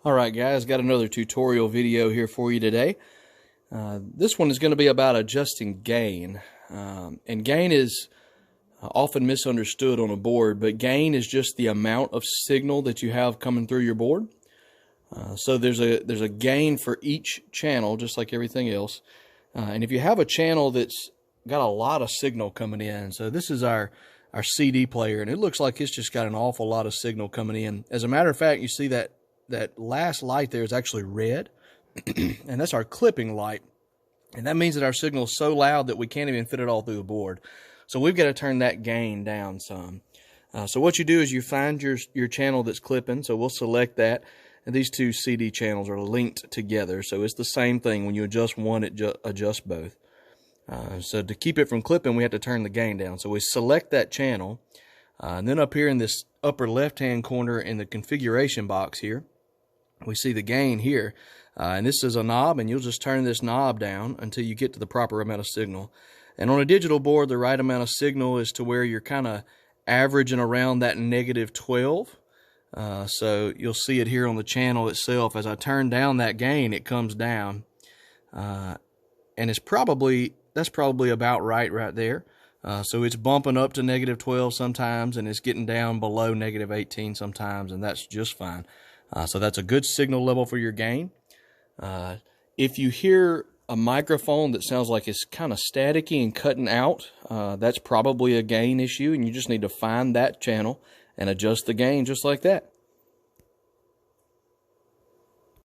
Alright guys, got another tutorial video here for you today. This one is going to be about adjusting gain. And gain is often misunderstood on a board, but gain is just the amount of signal that you have coming through your board. So there's a gain for each channel, just like everything else. And if you have a channel that's got a lot of signal coming in, so this is our CD player, and it looks like it's just got an awful lot of signal coming in. As a matter of fact, you see that last light there is actually red, and that's our clipping light. And that means that our signal is so loud that we can't even fit it all through the board. So we've got to turn that gain down some. So what you do is you find your channel that's clipping. So we'll select that. And these two CD channels are linked together. So it's the same thing. When you adjust one, it adjusts both. So to keep it from clipping, we have to turn the gain down. So we select that channel. And then up here in this upper left-hand corner in the configuration box here, we see the gain here. And this is a knob, and you'll just turn this knob down until you get to the proper amount of signal. And on a digital board, the right amount of signal is to where you're kind of averaging around that -12. So you'll see it here on the channel itself. As I turn down that gain, it comes down. And that's probably about right there. So it's bumping up to -12 sometimes, and it's getting down below -18 sometimes, and that's just fine. So that's a good signal level for your gain. If you hear a microphone that sounds like it's kind of staticky and cutting out, that's probably a gain issue, and you just need to find that channel and adjust the gain just like that.